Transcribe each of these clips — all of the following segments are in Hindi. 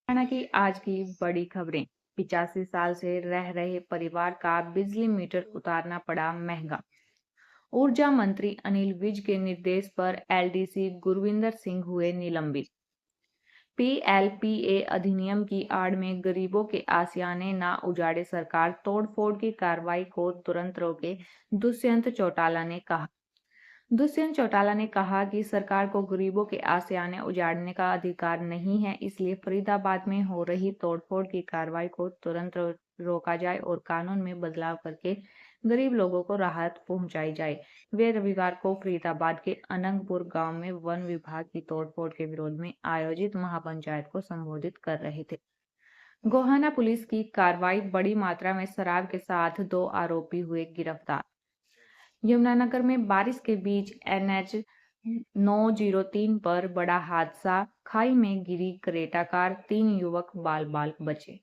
हरियाणा की आज की बड़ी खबरें। 85 साल से रह रहे परिवार का बिजली मीटर उतारना पड़ा महंगा। ऊर्जा मंत्री अनिल विज के निर्देश पर एलडीसी गुरविंदर सिंह हुए निलंबित। पीएलपीए अधिनियम की आड़ में गरीबों के आशियाने ना उजाड़े, सरकार तोड़फोड़ की कार्रवाई को तुरंत रोके, दुष्यंत चौटाला ने कहा। दुष्यंत चौटाला ने कहा कि सरकार को गरीबों के आशियाने उजाड़ने का अधिकार नहीं है, इसलिए फरीदाबाद में हो रही तोड़फोड़ की कार्रवाई को तुरंत रोका जाए और कानून में बदलाव करके गरीब लोगों को राहत पहुंचाई जाए। वे रविवार को फरीदाबाद के अनंगपुर गांव में वन विभाग की तोड़फोड़ के विरोध में आयोजित महापंचायत को संबोधित कर रहे थे। गोहाना पुलिस की कार्रवाई। बड़ी मात्रा में शराब के साथ 2 आरोपी हुए गिरफ्तार। यमुनानगर में बारिश के बीच एनएच 903 पर बड़ा हादसा। खाई में गिरी क्रेटा कार, 3 युवक बाल बाल बचे।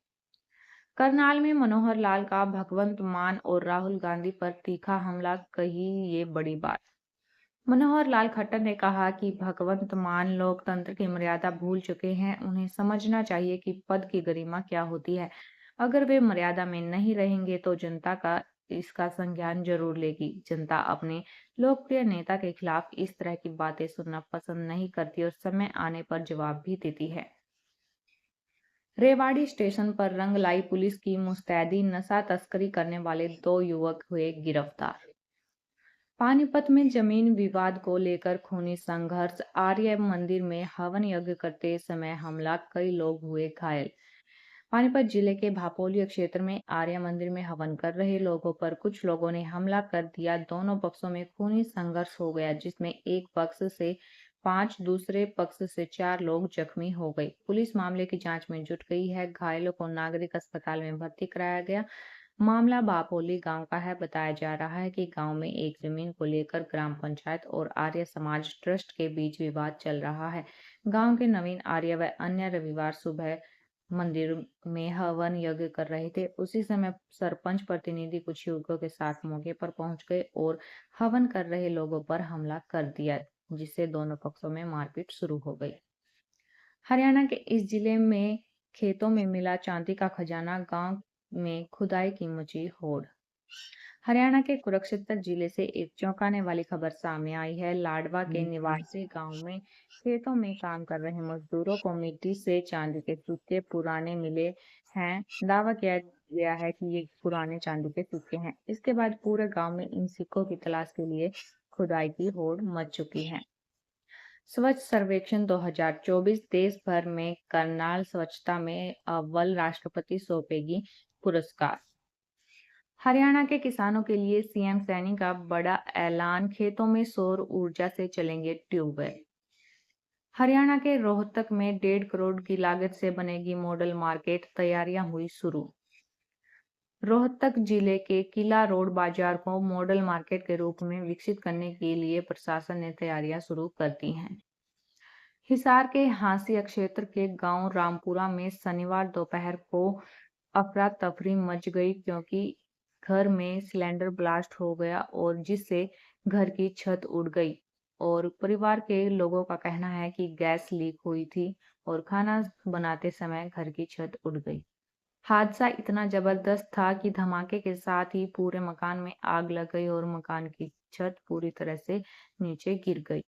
करनाल में मनोहर लाल का भगवंत मान और राहुल गांधी पर तीखा हमला, कही ये बड़ी बात। मनोहर लाल खट्टर ने कहा कि भगवंत मान लोकतंत्र की मर्यादा भूल चुके हैं। उन्हें समझना चाहिए कि पद की गरिमा क्या होती है। अगर वे मर्यादा में नहीं रहेंगे तो जनता का इसका संज्ञान जरूर लेगी। जनता अपने लोकप्रिय नेता के खिलाफ इस तरह की बातें सुनना पसंद नहीं करती और समय आने पर जवाब भी देती है। रेवाड़ी स्टेशन पर रंग लाई पुलिस की मुस्तैदी। नशा तस्करी करने वाले 2 युवक हुए गिरफ्तार। पानीपत में जमीन विवाद को लेकर खूनी संघर्ष। आर्य मंदिर में हवन यज्ञ करते समय हमला, कई लोग हुए घायल। पानीपत जिले के भापोली क्षेत्र में आर्य मंदिर में हवन कर रहे लोगों पर कुछ लोगों ने हमला कर दिया। दोनों पक्षों में खूनी संघर्ष हो गया, जिसमें एक पक्ष से 5, दूसरे पक्ष से 4 लोग जख्मी हो गए। पुलिस मामले की जांच में जुट गई है। घायलों को नागरिक अस्पताल में भर्ती कराया गया। मामला बापोली गांव का है। बताया जा रहा है कि गांव में एक जमीन को लेकर ग्राम पंचायत और आर्य समाज ट्रस्ट के बीच विवाद चल रहा है। गांव के नवीन आर्य व अन्य रविवार सुबह मंदिर में हवन यज्ञ कर रहे थे। उसी समय सरपंच प्रतिनिधि कुछ युवकों के साथ मौके पर पहुंच गए और हवन कर रहे लोगों पर हमला कर दिया, जिससे दोनों पक्षों में मारपीट शुरू हो गई। हरियाणा के इस जिले में खेतों में मिला चांदी का खजाना, गांव में खुदाई की मची होड़। हरियाणा के कुरुक्षेत्र जिले से एक चौंकाने वाली खबर सामने आई है। लाडवा के निवासी गांव में खेतों में काम कर रहे मजदूरों को मिट्टी से चांदी के सिक्के पुराने मिले हैं। दावा किया गया है कि ये पुराने चांदी के सिक्के हैं। इसके बाद पूरे गांव में इन सिक्कों की तलाश के लिए खुदाई की होड़ मच चुकी है। स्वच्छ सर्वेक्षण 2024। देश भर में करनाल स्वच्छता में अव्वल, राष्ट्रपति सौंपेगी पुरस्कार। हरियाणा के किसानों के लिए सीएम सैनी का बड़ा ऐलान। खेतों में सौर ऊर्जा से चलेंगे ट्यूबवेल। हरियाणा के रोहतक में 1.5 करोड़ की लागत से बनेगी मॉडल मार्केट। तैयारियां हुई शुरू। रोहतक जिले के किला रोड बाजार को मॉडल मार्केट के रूप में विकसित करने के लिए प्रशासन ने तैयारियां शुरू कर दी हैं। हिसार के हांसी क्षेत्र के गांव रामपुरा में शनिवार दोपहर को अफरा तफरी मच गई, क्योंकि घर में सिलेंडर ब्लास्ट हो गया और जिससे घर की छत उड़ गई। और परिवार के लोगों का कहना है कि गैस लीक हुई थी और खाना बनाते समय घर की छत उड़ गई। हादसा इतना जबरदस्त था कि धमाके के साथ ही पूरे मकान में आग लग गई और मकान की छत पूरी तरह से नीचे गिर गई।